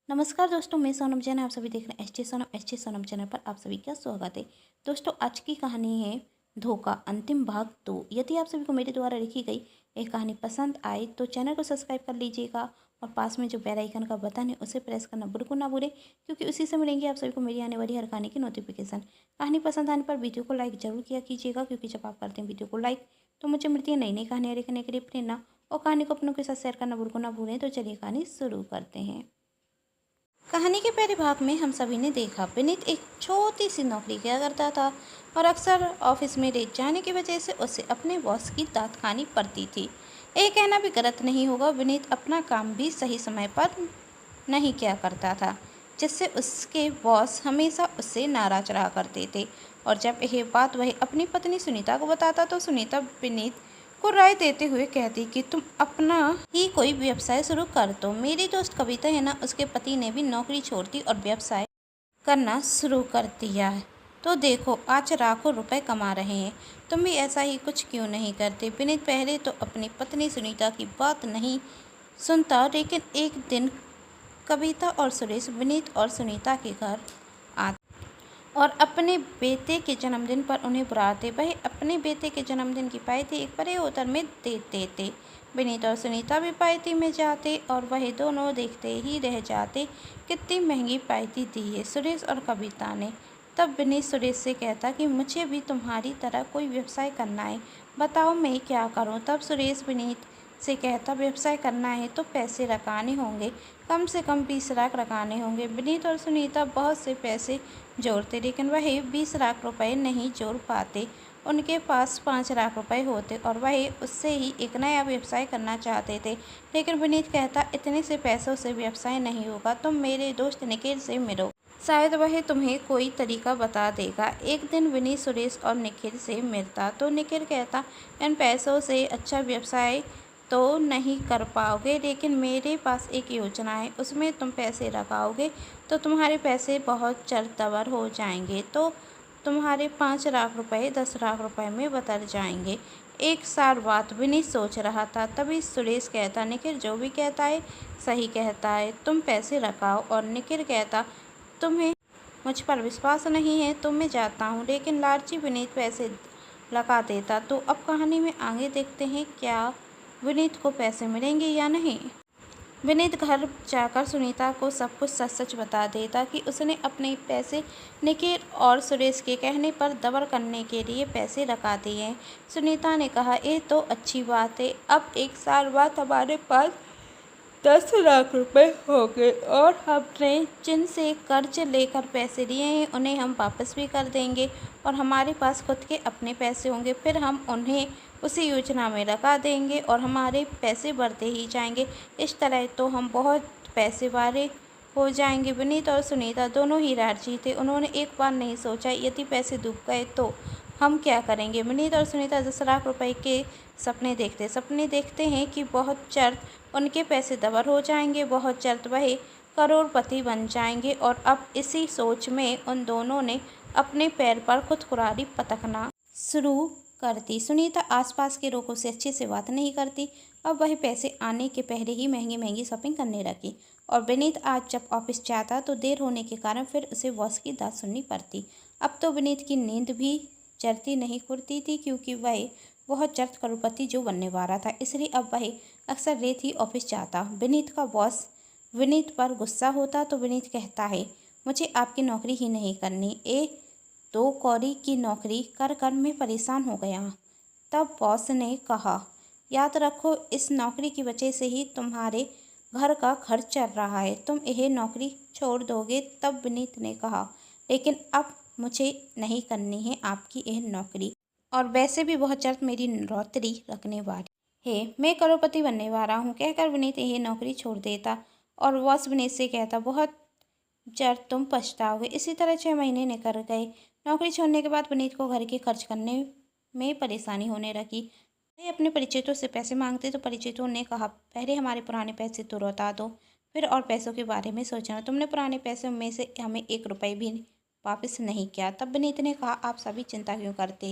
नमस्कार दोस्तों, मैं सोनम जैन। आप सभी देख रहे हैं एच टी सोनम चैनल पर। आप सभी का स्वागत है। दोस्तों, आज की कहानी है धोखा अंतिम भाग 2। यदि आप सभी को मेरे द्वारा लिखी गई एक कहानी पसंद आए तो चैनल को सब्सक्राइब कर लीजिएगा और पास में जो बेल आइकन का बटन है उसे प्रेस करना बिल्कुल ना भूलें, क्योंकि उसी से मिलेंगे आप सभी को मेरी आने वाली हर कहानी की नोटिफिकेशन। कहानी पसंद आने पर वीडियो को लाइक जरूर किया कीजिएगा, क्योंकि जब आप करते हैं वीडियो को लाइक तो मुझे मिलती है नई नई कहानियाँ लिखने के लिए प्रेरणा। और कहानी को अपनों के साथ शेयर करना बिल्कुल ना भूलें। तो चलिए कहानी शुरू करते हैं। कहानी के पहले भाग में हम सभी ने देखा विनीत एक छोटी सी नौकरी किया करता था और अक्सर ऑफिस में लेट जाने की वजह से उसे अपने बॉस की दांत खानी पड़ती थी। ये कहना भी गलत नहीं होगा, विनीत अपना काम भी सही समय पर नहीं किया करता था, जिससे उसके बॉस हमेशा उससे नाराज रहा करते थे। और जब यह बात वह अपनी पत्नी सुनीता को बताता तो सुनीता विनीत को राय देते हुए कहती कि तुम अपना ही कोई व्यवसाय शुरू कर दो। मेरी दोस्त कविता है ना, उसके पति ने भी नौकरी छोड़ दी और व्यवसाय करना शुरू कर दिया है। तो देखो आज लाखों रुपए कमा रहे हैं, तुम भी ऐसा ही कुछ क्यों नहीं करते। विनीत पहले तो अपनी पत्नी सुनीता की बात नहीं सुनता, लेकिन एक दिन कविता और सुरेश विनीत और सुनीता के घर आते और अपने बेटे के जन्मदिन पर उन्हें बुलाते। वह अपने बेटे के जन्मदिन की पार्टी एक बड़े होटल में देते थे। विनीत और सुनीता भी पार्टी में जाते और वह दोनों देखते ही रह जाते कितनी महंगी पार्टी दी है सुरेश और कविता ने। तब विनीत सुरेश से कहता कि मुझे भी तुम्हारी तरह कोई व्यवसाय करना है, बताओ मैं क्या करूं। तब सुरेश विनीत से कहता व्यवसाय करना है तो पैसे लगाने होंगे, कम से कम 20 लाख लगाने होंगे। विनीत और सुनीता बहुत से पैसे जोड़ते, लेकिन वह 20 लाख रुपए नहीं जोड़ पाते। उनके पास 5 लाख रुपए होते और वह उससे ही एक नया व्यवसाय करना चाहते थे। लेकिन विनीत कहता इतने से पैसों से व्यवसाय नहीं होगा, तुम मेरे दोस्त निखिल से मिलो, शायद वह तुम्हें कोई तरीका बता देगा। एक दिन विनीत सुरेश और निखिल से मिलता तो निखिल कहता इन पैसों से अच्छा व्यवसाय तो नहीं कर पाओगे, लेकिन मेरे पास एक योजना है, उसमें तुम पैसे लगाओगे तो तुम्हारे पैसे बहुत चरतबर हो जाएंगे, तो तुम्हारे 5 लाख रुपए 10 लाख रुपए में बदल जाएंगे। एक साल बाद विनीत सोच रहा था, तभी सुरेश कहता निखिल जो भी कहता है सही कहता है, तुम पैसे लगाओ। और निखिल कहता तुम्हें मुझ पर विश्वास नहीं है तो मैं जाता हूँ, लेकिन लालची विनीत पैसे लगा देता। तो अब कहानी में आगे देखते हैं क्या विनीत को पैसे मिलेंगे या नहीं। विनीत घर जाकर सुनीता को सब कुछ सच सच बता देता कि उसने अपने पैसे निखिल और सुरेश के कहने पर दबर करने के लिए पैसे लगा दिए हैं। सुनीता ने कहा ये तो अच्छी बात है, अब एक साल बाद हमारे पास 10 लाख रुपए हो गए और हमने जिनसे कर्ज लेकर पैसे लिए हैं उन्हें हम वापस भी कर देंगे और हमारे पास खुद के अपने पैसे होंगे, फिर हम उन्हें उसी योजना में लगा देंगे और हमारे पैसे बढ़ते ही जाएंगे। इस तरह तो हम बहुत पैसे वाले हो जाएंगे। विनीत और सुनीता दोनों ही राजी थे। उन्होंने एक बार नहीं सोचा यदि पैसे डूब गए तो हम क्या करेंगे। विनीत और सुनीता 10 लाख रुपए के सपने देखते हैं कि बहुत जल्द उनके पैसे डबल हो जाएंगे, बहुत जल्द वह करोड़पति बन जाएंगे। और अब इसी सोच में उन दोनों ने अपने पैर पर खुद कुल्हाड़ी पटकना शुरू कर दी। सुनीता आसपास के लोगों से अच्छे से बात नहीं करती, अब वह पैसे आने के पहले ही महंगी महंगी शॉपिंग करने लगी। और विनीत आज जब ऑफिस जाता तो देर होने के कारण फिर उसे बॉस की बात सुननी पड़ती। अब तो विनीत की नींद भी जल्दी नहीं खुलती थी, क्योंकि वह बहुत जल्द करोड़पति जो बनने वाला था, इसलिए अब वह अक्सर लेट ही ऑफिस जाता। विनीत का बॉस विनीत पर गुस्सा होता तो विनीत कहता है मुझे आपकी नौकरी ही नहीं करनी, ये 2 कौड़ी की नौकरी कर कर मैं परेशान हो गया। तब बॉस ने कहा याद रखो इस नौकरी की वजह से ही तुम्हारे घर का खर्च चल रहा है, तुम यह नौकरी छोड़ दोगे। तब विनीत ने कहा लेकिन अब मुझे नहीं करनी है आपकी यह नौकरी, और वैसे भी बहुत जल्द मेरी नौकरी रखने वाली है, मैं करोड़पति बनने वाला हूँ। कहकर विनीत यह नौकरी छोड़ देता और बॉस विनीत से कहता बहुत जल्द तुम पछताओगे। इसी तरह 6 महीने निकल गए। नौकरी छोड़ने के बाद विनीत को घर के खर्च करने में परेशानी होने लगी। वह अपने परिचितों से पैसे मांगते तो परिचितों ने कहा पहले हमारे पुराने पैसे तो लौटा दो, फिर और पैसों के बारे में सोचना। तुमने पुराने पैसों में से हमें 1 रुपये भी वापस नहीं किया। तब विनीत ने कहा आप सभी चिंता क्यों करते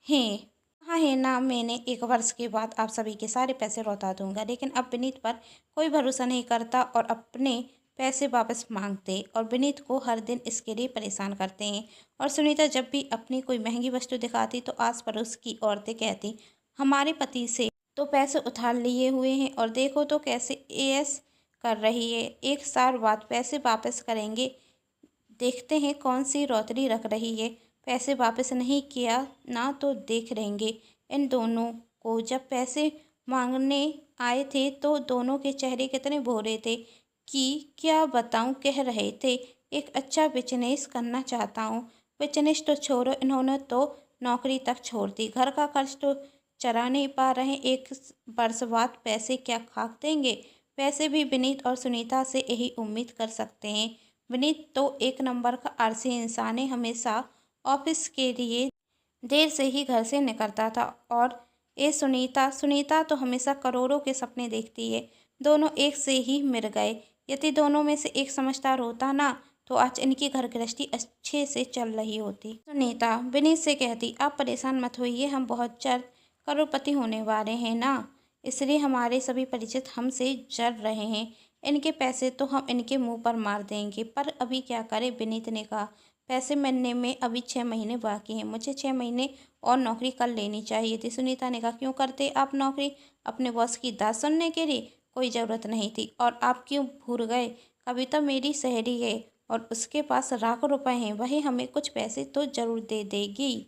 हैं, हाँ है ना, मैंने 1 वर्ष के बाद आप सभी के सारे पैसे लौटा दूंगा। लेकिन अब विनीत पर कोई भरोसा नहीं करता और अपने पैसे वापस मांगते और विनीत को हर दिन इसके लिए परेशान करते हैं। और सुनीता जब भी अपनी कोई महंगी वस्तु दिखाती तो आस पड़ोस की औरतें कहती, हमारे पति से तो पैसे उधार लिए हुए हैं और देखो तो कैसे ऐश कर रही है, एक साल बाद पैसे वापस करेंगे, देखते हैं कौन सी रौतरी रख रही है। पैसे वापस नहीं किया ना तो देख रहेंगे। इन दोनों को जब पैसे मांगने आए थे तो दोनों के चेहरे कितने भोरे थे कि क्या बताऊं, कह रहे थे एक अच्छा बिजनेस करना चाहता हूँ। बिजनेस तो छोड़ो, इन्होंने तो नौकरी तक छोड़ दी, घर का खर्च तो चला नहीं पा रहे, एक वर्ष बाद पैसे क्या खाक देंगे। वैसे भी विनीत और सुनीता से यही उम्मीद कर सकते हैं। विनीत तो एक नंबर का आलसी इंसान है, हमेशा ऑफिस के लिए देर से ही घर से निकलता था। और ये सुनीता सुनीता तो हमेशा करोड़ों के सपने देखती है। दोनों एक से ही मिल गए। यदि दोनों में से एक समझदार होता ना तो आज इनकी घर गृहस्थी अच्छे से चल रही होती। सुनीता विनीत से कहती, आप परेशान मत होइए, हम बहुत जल्द करोड़पति होने वाले हैं ना, इसलिए हमारे सभी परिचित हमसे जल रहे हैं। इनके पैसे तो हम इनके मुंह पर मार देंगे, पर अभी क्या करें। विनीत ने कहा, पैसे मिलने में अभी 6 महीने बाकी हैं, मुझे 6 महीने और नौकरी कर लेनी चाहिए थी। सुनीता ने कहा, क्यों करते आप नौकरी, अपने बॉस की बात सुनने के लिए? कोई ज़रूरत नहीं थी। और आप क्यों भूल गए, कविता मेरी सहेली है और उसके पास लाखों रुपए हैं, वही हमें कुछ पैसे तो ज़रूर दे देगी।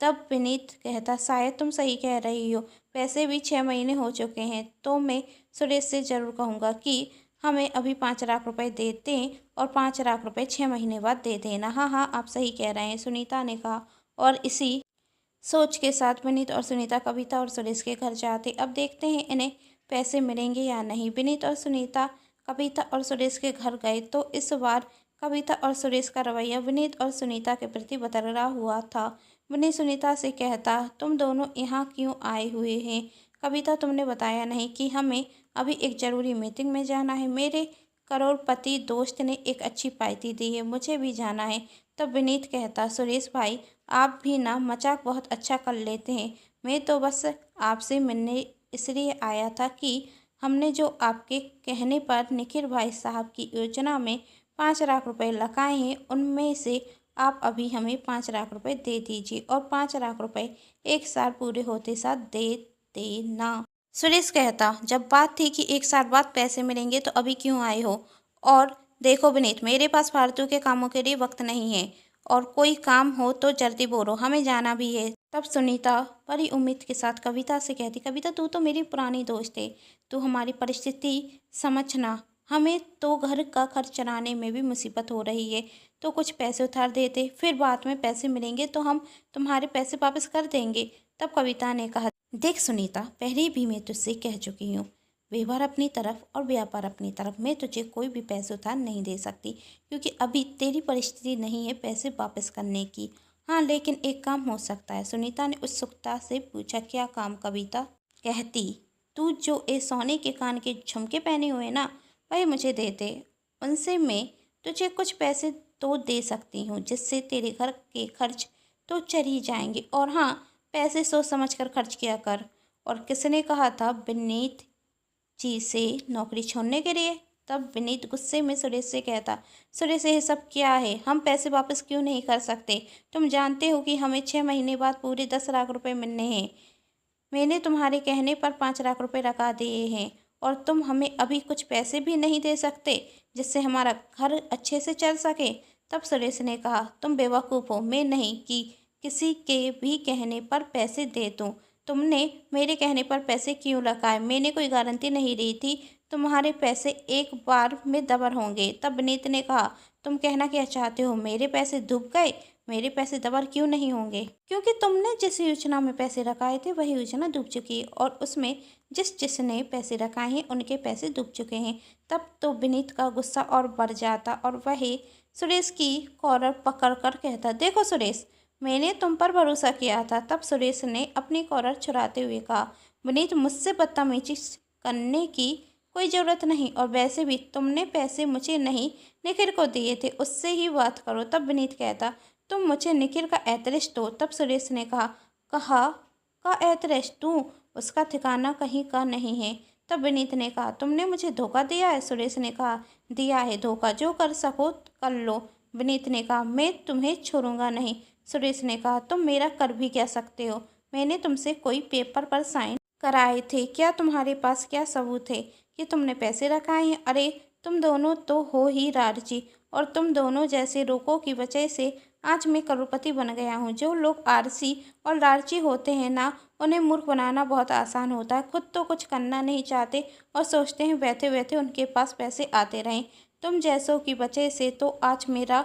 तब विनीत कहता, शायद तुम सही कह रही हो, पैसे भी 6 महीने हो चुके हैं, तो मैं सुरेश से ज़रूर कहूँगा कि हमें अभी 5 लाख रुपए दे दें और 5 लाख रुपए 6 महीने बाद दे देना। हाँ हाँ, आप सही कह रहे हैं, सुनीता ने कहा। और इसी सोच के साथ विनीत और सुनीता कविता और सुरेश के घर जाते। अब देखते हैं इन्हें पैसे मिलेंगे या नहीं। विनीत और सुनीता कविता और सुरेश के घर गए तो इस बार कविता और सुरेश का रवैया विनीत और सुनीता के प्रति बदला हुआ था। विनीत सुनीता से कहता, तुम दोनों यहाँ क्यों आए हुए हैं? कविता, तुमने बताया नहीं कि हमें अभी एक ज़रूरी मीटिंग में जाना है। मेरे करोड़पति दोस्त ने एक अच्छी पार्टी दी है, मुझे भी जाना है। तब विनीत कहता, सुरेश भाई आप भी ना मजाक बहुत अच्छा कर लेते हैं, मैं तो बस आपसे मिलने इसलिए आया था कि हमने जो आपके कहने पर निखिल भाई साहब की योजना में 5 लाख रुपए लगाए हैं, उनमें से आप अभी हमें 5 लाख रुपए दे दीजिए और 5 लाख रुपए एक साल पूरे होते साथ दे देना। सुरेश कहता, जब बात थी कि एक साल बाद पैसे मिलेंगे तो अभी क्यों आए हो? और देखो विनीत, मेरे पास फालतू के कामों के लिए वक्त नहीं है और कोई काम हो तो जल्दी बोलो, हमें जाना भी है। तब सुनीता बड़ी उम्मीद के साथ कविता से कहती, कविता तू तो मेरी पुरानी दोस्त है, तू हमारी परिस्थिति समझना, हमें तो घर का खर्च चलाने में भी मुसीबत हो रही है, तो कुछ पैसे उधार देते, फिर बाद में पैसे मिलेंगे तो हम तुम्हारे पैसे वापस कर देंगे। तब कविता ने कहा, देख सुनीता, पहले भी मैं तुझसे कह चुकी हूँ, व्यवहार अपनी तरफ और व्यापार अपनी तरफ, मैं तुझे कोई भी पैसे उधार नहीं दे सकती क्योंकि अभी तेरी परिस्थिति नहीं है पैसे वापस करने की। हाँ लेकिन एक काम हो सकता है। सुनीता ने उत्सुकता से पूछा, क्या काम? कविता कहती, तू जो ये सोने के कान के झुमके पहने हुए ना, वही मुझे दे दे, उनसे मैं तुझे कुछ पैसे तो दे सकती हूँ जिससे तेरे घर के खर्च तो चल ही जाएंगे। और हाँ, पैसे सोच समझ कर खर्च किया कर। और किसने कहा था विनीत जी से नौकरी छोड़ने के लिए? तब विनीत गुस्से में सुरेश से कहता, सुरेश ये सब क्या है, हम पैसे वापस क्यों नहीं कर सकते? तुम जानते हो कि हमें 6 महीने बाद पूरे 10 लाख रुपए मिलने हैं। मैंने तुम्हारे कहने पर 5 लाख रुपए लगा दिए हैं और तुम हमें अभी कुछ पैसे भी नहीं दे सकते जिससे हमारा घर अच्छे से चल सके। तब सुरेश ने कहा, तुम बेवकूफ़ हो, मैं नहीं कि किसी के भी कहने पर पैसे दे दूँ। तुमने मेरे कहने पर पैसे क्यों लगाए? मैंने कोई गारंटी नहीं ली थी तुम्हारे पैसे एक बार में डबल होंगे। तब विनीत ने कहा, तुम कहना क्या चाहते हो, मेरे पैसे डूब गए? मेरे पैसे डबल क्यों नहीं होंगे? क्योंकि तुमने जिस योजना में पैसे रखाए थे वही योजना डूब चुकी है और उसमें जिसने पैसे रखाए हैं उनके पैसे डूब चुके हैं। तब तो विनीत का गुस्सा और बढ़ जाता और वही सुरेश की कॉलर पकड़ कर कहता, देखो सुरेश, मैंने तुम पर भरोसा किया था। तब सुरेश ने अपनी कॉलर छुड़ाते हुए कहा, विनीत, मुझसे बदतमीजी करने की कोई ज़रूरत नहीं और वैसे भी तुमने पैसे मुझे नहीं निखिल को दिए थे, उससे ही बात करो। तब विनीत कहता, तुम मुझे निखिल का एड्रेस दो। तब सुरेश ने कहा का एड्रेस दूँ? उसका ठिकाना कहीं का नहीं है, तब विनीत ने कहा, तुमने मुझे धोखा दिया है। सुरेश ने कहा, दिया है धोखा, जो कर सको कर लो। विनीत ने कहा, मैं तुम्हें छोड़ूंगा नहीं। सुरेश ने कहा, तुम मेरा कर भी क्या सकते हो? मैंने तुमसे कोई पेपर पर साइन कराए थे। क्या तुम्हारे पास क्या सबूत है कि तुमने पैसे रखाए हैं? अरे तुम दोनों तो हो ही लालची, और तुम दोनों जैसे लोगों की वजह से आज मैं करोड़पति बन गया हूँ। जो लोग आलसी और लालची होते हैं ना, उन्हें मूर्ख बनाना बहुत आसान होता है। खुद तो कुछ करना नहीं चाहते और सोचते हैं बैठे बैठे उनके पास पैसे आते रहें। तुम जैसों की वजह से तो आज मेरा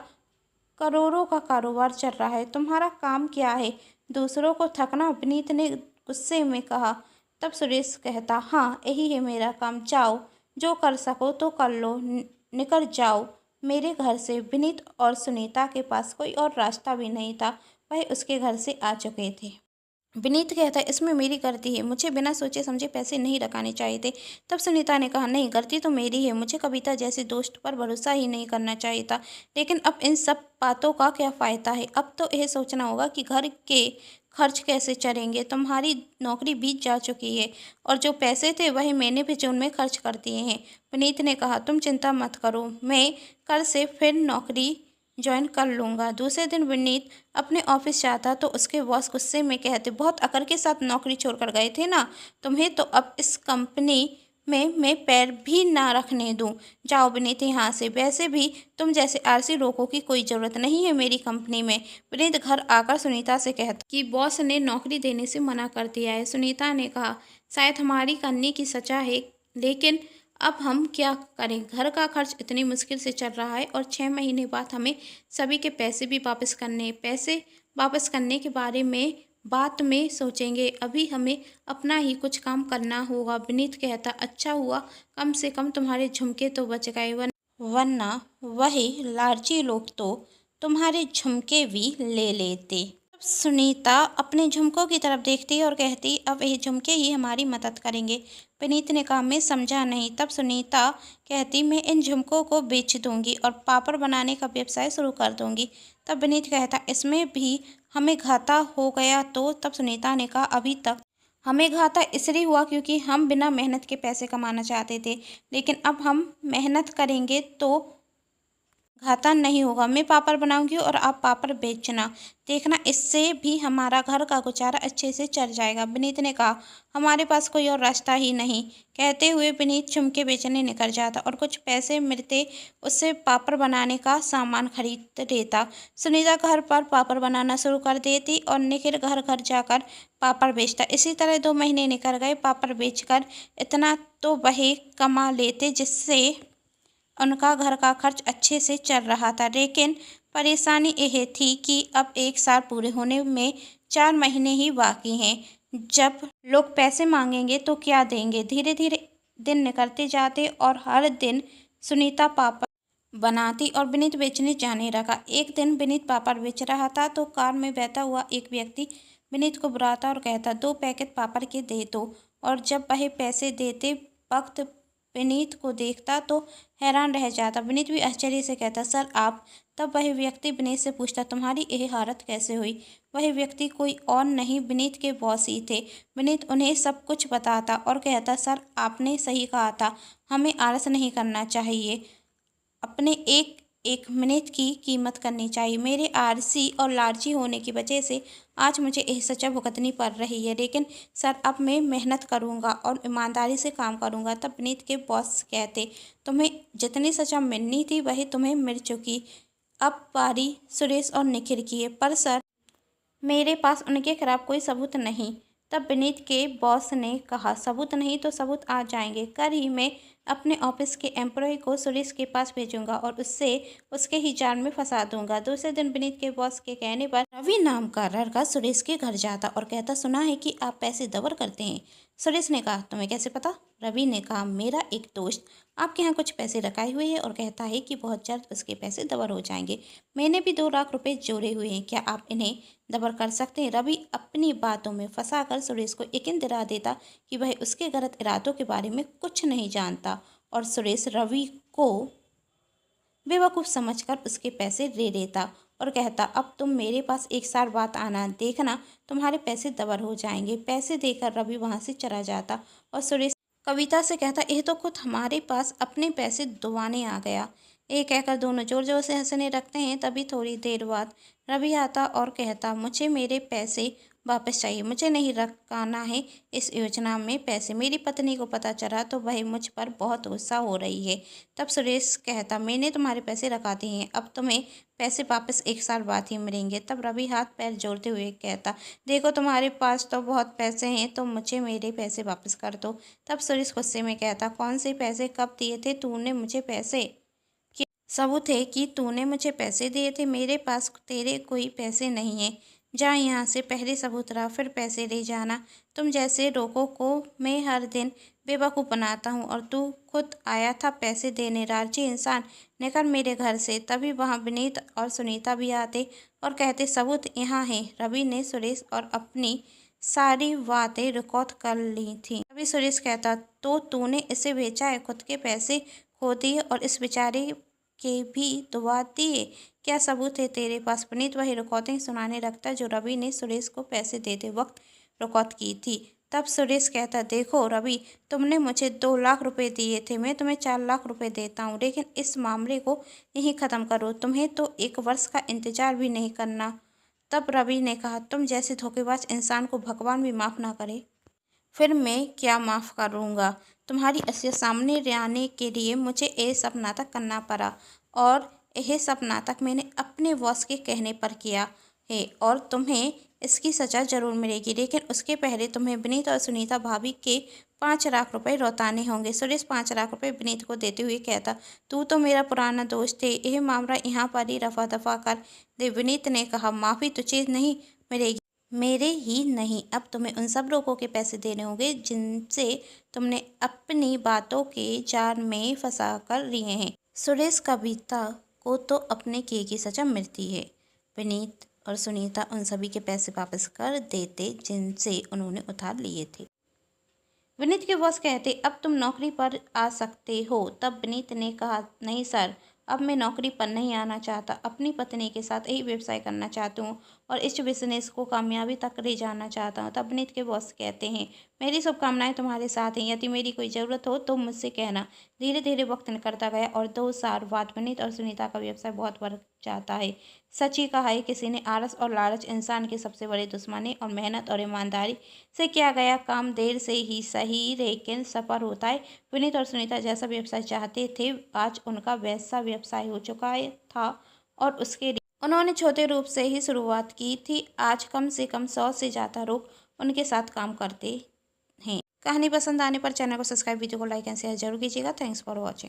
करोड़ों का कारोबार चल रहा है। तुम्हारा काम क्या है? दूसरों को ठगना। विनीत ने गुस्से में कहा। तब सुरेश कहता, हाँ यही है मेरा काम। जाओ, जो कर सको तो कर लो, निकल जाओ मेरे घर से। विनीत और सुनीता के पास कोई और रास्ता भी नहीं था, वह उसके घर से आ चुके थे। विनीत कहता है, इसमें मेरी गलती है, मुझे बिना सोचे समझे पैसे नहीं रखाने चाहिए थे। तब सुनीता ने कहा, नहीं गलती तो मेरी है, मुझे कविता जैसे दोस्त पर भरोसा ही नहीं करना चाहिए था। लेकिन अब इन सब बातों का क्या फ़ायदा है? अब तो यह सोचना होगा कि घर के खर्च कैसे चलेंगे। तुम्हारी नौकरी बीत जा चुकी है और जो पैसे थे वही मैंने भी जून में खर्च कर दिए हैं। विनीत ने कहा, तुम चिंता मत करो, मैं कल से फिर नौकरी ज्वाइन कर लूँगा। दूसरे दिन विनीत अपने ऑफिस जाता तो उसके बॉस गुस्से में कहते, बहुत अकड़ के साथ नौकरी छोड़कर गए थे ना, तुम्हें तो अब इस कंपनी में मैं पैर भी ना रखने दूं। जाओ विनीत यहाँ से, वैसे भी तुम जैसे आलसी लोगों की कोई ज़रूरत नहीं है मेरी कंपनी में। विनीत घर आकर सुनीता से कहता कि बॉस ने नौकरी देने से मना कर दिया है। सुनीता ने कहा, शायद हमारी करने की सजा है, लेकिन अब हम क्या करें? घर का खर्च इतनी मुश्किल से चल रहा है और 6 महीने बाद हमें सभी के पैसे भी वापस करने हैं। पैसे वापस करने के बारे में बाद में सोचेंगे, अभी हमें अपना ही कुछ काम करना होगा। विनीत कहता, अच्छा हुआ कम से कम तुम्हारे झुमके तो बच गए, वरना वही लालची लोग तो तुम्हारे झुमके भी ले लेते। तब सुनीता अपने झुमकों की तरफ देखती और कहती, अब ये झुमके ही हमारी मदद करेंगे। विनीत ने कहा, मैं समझा नहीं। तब सुनीता कहती, मैं इन झुमकों को बेच दूंगी और पापड़ बनाने का व्यवसाय शुरू कर दूंगी। तब विनीत कहता, इसमें भी हमें घाटा हो गया तो? तब सुनीता ने कहा, अभी तक हमें घाटा इसलिए हुआ क्योंकि हम बिना मेहनत के पैसे कमाना चाहते थे, लेकिन अब हम मेहनत करेंगे तो घाटा नहीं होगा। मैं पापड़ बनाऊंगी और आप पापड़ बेचना, देखना इससे भी हमारा घर का गुजारा अच्छे से चल जाएगा। विनीत ने कहा, हमारे पास कोई और रास्ता ही नहीं। कहते हुए विनीत झुमके बेचने निकल जाता और कुछ पैसे मिलते उससे पापड़ बनाने का सामान खरीद लेता। सुनीता घर पर पापड़ बनाना शुरू कर देती और निखिल घर घर जाकर पापड़ बेचता। इसी तरह 2 महीने निकल गए। पापड़ बेचकर इतना तो वह कमा लेते जिससे उनका घर का खर्च अच्छे से चल रहा था, लेकिन परेशानी यह थी कि अब 1 साल पूरे होने में 4 महीने ही बाकी हैं। जब लोग पैसे मांगेंगे तो क्या देंगे? धीरे धीरे दिन निकलते जाते और हर दिन सुनीता पापड़ बनाती और विनीत बेचने जाने लगा। एक दिन विनीत पापड़ बेच रहा था तो कार में बैठा हुआ एक व्यक्ति विनीत को बुलाता और कहता, 2 पैकेट पापड़ के दे दो। और जब वह पैसे देते वक्त विनीत को देखता तो हैरान रह जाता। विनीत भी आश्चर्य से कहता, सर आप? तब वह व्यक्ति विनीत से पूछता, तुम्हारी यह हालत कैसे हुई? वह व्यक्ति कोई और नहीं, विनीत के बॉस ही थे। विनीत उन्हें सब कुछ बताता और कहता, सर आपने सही कहा था, हमें आलस नहीं करना चाहिए, अपने एक एक मिनट की कीमत करनी चाहिए। मेरे आलसी और लालची होने की वजह से आज मुझे यह सजा भुगतनी पड़ रही है, लेकिन सर अब मैं मेहनत करूंगा और ईमानदारी से काम करूंगा। तब विनीत के बॉस कहते, तुम्हें जितनी सजा मिलनी थी वही तुम्हें मिल चुकी, अब बारी सुरेश और निखिल की है। पर सर मेरे पास उनके खिलाफ कोई सबूत नहीं। तब विनीत के बॉस ने कहा, सबूत नहीं तो सबूत आ जाएंगे। कल ही मैं अपने ऑफिस के एम्प्लॉय को सुरेश के पास भेजूंगा और उससे उसके ही जाल में फंसा दूंगा। दूसरे दिन विनीत के बॉस के कहने पर रवि नाम का लड़का सुरेश के घर जाता और कहता, सुना है कि आप पैसे दबर करते हैं। सुरेश ने कहा, तुम्हें कैसे पता? रवि ने कहा, मेरा एक दोस्त आपके यहाँ कुछ पैसे रखाए हुए हैं और कहता है कि बहुत जल्द उसके पैसे दबर हो जाएंगे। मैंने भी 2 लाख रुपए जोड़े हुए हैं, क्या आप इन्हें दबर कर सकते हैं? रवि अपनी बातों में फंसाकर सुरेश को यकीन दिला देता कि वह उसके गलत इरादों के बारे में कुछ नहीं जानता और सुरेश रवि को बेवकूफ़ समझकर उसके पैसे ले लेता और कहता, अब तुम मेरे पास 1 साल बाद आना, देखना तुम्हारे पैसे दबर हो जाएंगे। पैसे देकर रवि वहाँ से चला जाता और सुरेश कविता से कहता, यह तो खुद हमारे पास अपने पैसे दुबाने आ गया। ये कहकर दोनों जोर जोर से हंसने लगते हैं। तभी थोड़ी देर बाद रवि आता और कहता, मुझे मेरे पैसे वापस चाहिए। मुझे नहीं रखाना है इस योजना में पैसे। मेरी पत्नी को पता चला तो वह मुझ पर बहुत गुस्सा हो रही है। तब सुरेश कहता, मैंने तुम्हारे पैसे रखा दिए हैं, अब तुम्हें पैसे वापस 1 साल बाद ही मिलेंगे। तब रवि हाथ पैर जोड़ते हुए कहता, देखो तुम्हारे पास तो बहुत पैसे हैं, तो मुझे मेरे पैसे वापस कर दो। तब सुरेश गुस्से में कहता, कौन से पैसे, कब दिए थे तूने मुझे पैसे? सबूत है कि तूने मुझे पैसे दिए थे। मेरे पास तेरे कोई पैसे नहीं हैं। जा यहाँ से, पहले सबूत रहा फिर पैसे ले जाना। तुम जैसे लोगों को मैं हर दिन बेवकूफ़ बनाता हूँ और तू खुद आया था पैसे देने। राजी इंसान, निकल मेरे घर से। तभी वहाँ विनीत और सुनीता भी आते और कहते, सबूत यहाँ है। रवि ने सुरेश और अपनी सारी बातें रिकॉर्ड कर ली थी। तभी सुरेश कहता, तो तूने इसे बेचा है, खुद के पैसे खो दिए और इस बेचारे के भी दुआ दिए। क्या सबूत है तेरे पास? विनीत वही रिकॉर्डिंग सुनाने लगता जो रवि ने सुरेश को पैसे देते वक्त रिकॉर्ड की थी। तब सुरेश कहता, देखो रवि, तुमने मुझे 2 लाख रुपए दिए थे, मैं तुम्हें 4 लाख रुपए देता हूँ, लेकिन इस मामले को यहीं ख़त्म करो। तुम्हें तो 1 वर्ष का इंतजार भी नहीं करना। तब रवि ने कहा, तुम जैसे धोखेबाज इंसान को भगवान भी माफ़ ना करे, फिर मैं क्या माफ़ करूँगा? तुम्हारी असलियत सामने आने के लिए मुझे ये सब नाटक करना पड़ा और यह सब नाटक मैंने अपने बॉस के कहने पर किया है और तुम्हें इसकी सज़ा ज़रूर मिलेगी, लेकिन उसके पहले तुम्हें विनीत और सुनीता भाभी के 5 लाख रुपए लौटाने होंगे। सुरेश 5 लाख रुपए विनीत को देते हुए कहता, तू तो मेरा पुराना दोस्त है, यह मामला यहाँ पर ही रफा दफा कर दे। विनीत ने कहा, माफ़ी तुझे नहीं मिलेगी, मेरे ही नहीं, अब तुम्हें उन सब लोगों के पैसे देने होंगे जिनसे तुमने अपनी बातों के जाल में फंसा कर लिए हैं। सुरेश कविता को तो अपने किए की सजा मिलती है। विनीत और सुनीता उन सभी के पैसे वापस कर देते जिनसे उन्होंने उधार लिए थे। विनीत के बॉस कहते, अब तुम नौकरी पर आ सकते हो। तब विनीत ने कहा, नहीं सर, अब मैं नौकरी पर नहीं आना चाहता, अपनी पत्नी के साथ यही व्यवसाय करना चाहता हूँ और इस बिजनेस को कामयाबी तक ले जाना चाहता हूँ। तब विनीत के बॉस कहते हैं, मेरी शुभकामनाएं तुम्हारे साथ हैं, यदि मेरी कोई ज़रूरत हो तो मुझसे कहना। धीरे धीरे वक्त निकलता गया और 2 साल बाद विनीत और सुनीता का व्यवसाय बहुत बढ़ जाता है। सच ही कहा है किसी ने, आलस और लालच इंसान के सबसे बड़े दुश्मन है और मेहनत और ईमानदारी से किया गया काम देर से ही सही लेकिन सफल होता है। विनीत और सुनीता जैसा व्यवसाय चाहते थे, आज उनका वैसा व्यवसाय हो चुका था और उसके लिए उन्होंने छोटे रूप से ही शुरुआत की थी। आज कम से कम 100 से ज़्यादा लोग उनके साथ काम करते हैं। कहानी पसंद आने पर चैनल को सब्सक्राइब, वीडियो को लाइक एंड शेयर जरूर कीजिएगा। Thanks for watching.